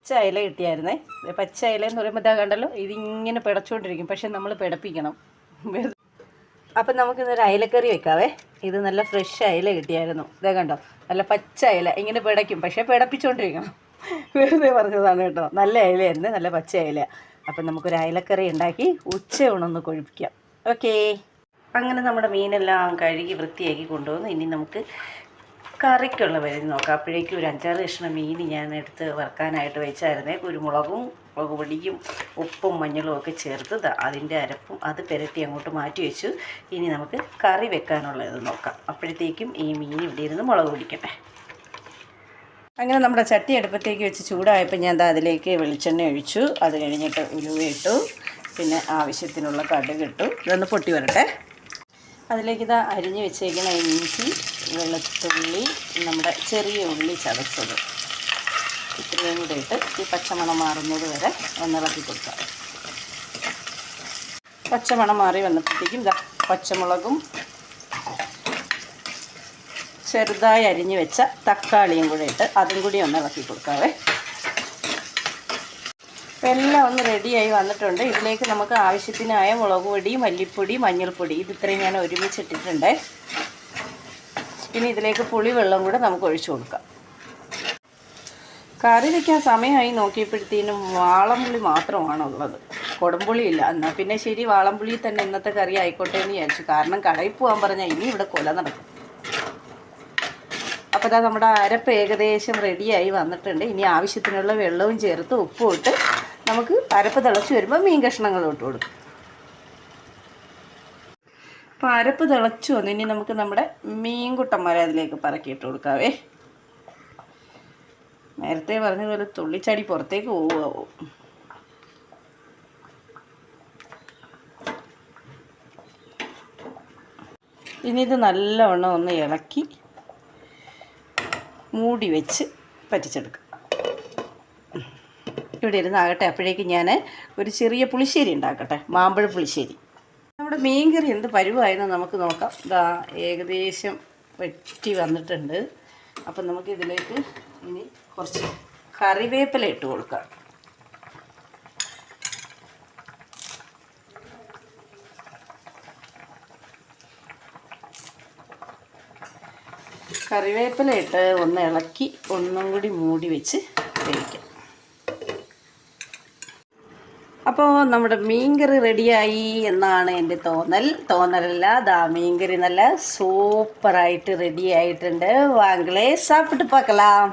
പച്ച ഇല കിട്ടിയായിരുന്നേ. പച്ച ഇല എന്ന് പറയുമ്പോൾ ഇതാ കണ്ടല്ലോ, ഇതിങ്ങനെ പിടച്ചുകൊണ്ടിരിക്കും, പക്ഷെ നമ്മൾ പിടപ്പിക്കണം. അപ്പം നമുക്കിന്നൊരു അയലക്കറി വെക്കാവേ. ഇത് നല്ല ഫ്രഷ് അയല കിട്ടിയായിരുന്നു. ഇതാ കണ്ടോ, നല്ല പച്ച അയല. ഇങ്ങനെ പിടയ്ക്കും, പക്ഷേ പിടപ്പിച്ചുകൊണ്ടിരിക്കണം. വെറുതെ പറഞ്ഞതാണ് കേട്ടോ. നല്ല അയലയായിരുന്നു, നല്ല പച്ച അയല. അപ്പം നമുക്കൊരു അയലക്കറി ഉണ്ടാക്കി ഉച്ചയൂണൊന്ന് കൊഴിപ്പിക്കാം. ഓക്കേ. അങ്ങനെ നമ്മുടെ മീനെല്ലാം കഴുകി വൃത്തിയാക്കി കൊണ്ടുവന്ന് ഇനി നമുക്ക് കറിക്കുള്ള വഴി നോക്കാം. അപ്പോഴേക്കും ഒരു 5-6 കഷ്ണം മീൻ ഞാൻ എടുത്ത് വറുക്കാനായിട്ട് വെച്ചായിരുന്നേ. കുരുമുളകും മുളക് പൊടിയും ഉപ്പും മഞ്ഞളും ഒക്കെ ചേർത്ത് അതിൻ്റെ അരപ്പും അത് പുരട്ടി അങ്ങോട്ട് മാറ്റി വെച്ചു. ഇനി നമുക്ക് കറി വെക്കാനുള്ളത് നോക്കാം. അപ്പോഴത്തേക്കും ഈ മീൻ ഇവിടെ ഇരുന്ന് മുളക് പൊടിക്കട്ടെ. അങ്ങനെ നമ്മുടെ ചട്ടി അടുപ്പത്തേക്ക് വെച്ച് ചൂടായപ്പോൾ ഞാൻ അതിലേക്ക് വെളിച്ചെണ്ണ ഒഴിച്ചു. അത് കഴിഞ്ഞിട്ട് ഉലുവ ഇട്ടു, പിന്നെ ആവശ്യത്തിനുള്ള കടുക് ഇട്ടു. ഇതൊന്ന് പൊട്ടി വരട്ടെ. അതിലേക്ക് അരിഞ്ഞ് വെച്ചേക്കുന്ന ഇഞ്ചി, വെളുത്തുള്ളി, നമ്മുടെ ചെറിയ ഉള്ളി ചതച്ചത് ഇത്രയും കൂടെ ഇട്ട് ഈ പച്ചമണം മാറുന്നത് വരെ ഒന്നിളക്കി കൊടുക്കാം. പച്ചമണം മാറി വന്നപ്പോഴത്തേക്കും പച്ചമുളകും ചെറുതായി അരിഞ്ഞ് വെച്ച തക്കാളിയും കൂടെ ഇട്ട് അതും കൂടി ഒന്ന് ഇളക്കി കൊടുക്കാവേ. അപ്പോൾ എല്ലാം ഒന്ന് റെഡിയായി വന്നിട്ടുണ്ട്. ഇതിലേക്ക് നമുക്ക് ആവശ്യത്തിനായ മുളക് പൊടി, മല്ലിപ്പൊടി, മഞ്ഞൾപ്പൊടി ഇത് ഇത്രയും ഞാൻ ഒരുമിച്ചിട്ടിട്ടുണ്ട്. ഇനി ഇതിലേക്ക് പുളി വെള്ളം കൂടെ നമുക്ക് ഒഴിച്ചു കൊടുക്കാം. കറി വയ്ക്കാൻ സമയമായി നോക്കിയപ്പോഴത്തേനും വാളംപുളി മാത്രമാണുള്ളത്, കുടംപുളിയില്ല. എന്നാൽ പിന്നെ ശരി, വാളംപുളി തന്നെ ഇന്നത്തെ കറി ആയിക്കോട്ടെ എന്ന് വിചാരിച്ചു. കാരണം കടയിൽ പോകാൻ പറഞ്ഞാൽ ഇനി ഇവിടെ കൊല നടക്കും. അപ്പോൾ നമ്മുടെ അരപ്പ് ഏകദേശം റെഡിയായി വന്നിട്ടുണ്ട്. ഇനി ആവശ്യത്തിനുള്ള വെള്ളവും ചേർത്ത് ഉപ്പും ഇട്ട് നമുക്ക് അരപ്പ് തിളച്ച് വരുമ്പോൾ മീൻ കഷ്ണങ്ങൾ ഇട്ട് കൊടുക്കും. അപ്പോൾ അരപ്പ് തിളച്ചു വന്നു. ഇനി നമുക്ക് നമ്മുടെ മീൻകുട്ടന്മാരെ അതിലേക്ക് പറക്കിയിട്ട് കൊടുക്കാവേ. നേരത്തെ പറഞ്ഞതുപോലെ തുള്ളിച്ചാടി പുറത്തേക്ക് പോവുകയാവും. ഇനി ഇത് നല്ലവണ്ണം ഒന്ന് ഇളക്കി മൂടി വെച്ച് പറ്റിച്ചെടുക്കാം. ഇവിടെ ഇരുന്നാകട്ടെ. അപ്പോഴേക്ക് ഞാൻ ഒരു ചെറിയ പുളിശ്ശേരി ഉണ്ടാക്കട്ടെ, മാമ്പഴ പുളിശ്ശേരി. നമ്മുടെ മീൻകറി എന്ത് പരുവായെന്ന് നമുക്ക് നോക്കാം. ഏകദേശം വെട്ടി വന്നിട്ടുണ്ട്. അപ്പം നമുക്കിതിലേക്ക് ഇനി കുറച്ച് കറിവേപ്പില ഇട്ട് കൊടുക്കാം. കറിവേപ്പില ഇട്ട് ഒന്ന് ഇളക്കി ഒന്നും കൂടി മൂടി വെച്ച് വേവിക്കാം. അപ്പോൾ നമ്മുടെ മീൻകറി റെഡിയായി എന്നാണ് എൻ്റെ തോന്നലല്ല. മീൻകറി നല്ല സൂപ്പറായിട്ട് റെഡി ആയിട്ടുണ്ട്. വാങ്ങളെ സാപ്പിട്ട് പാക്കലാം.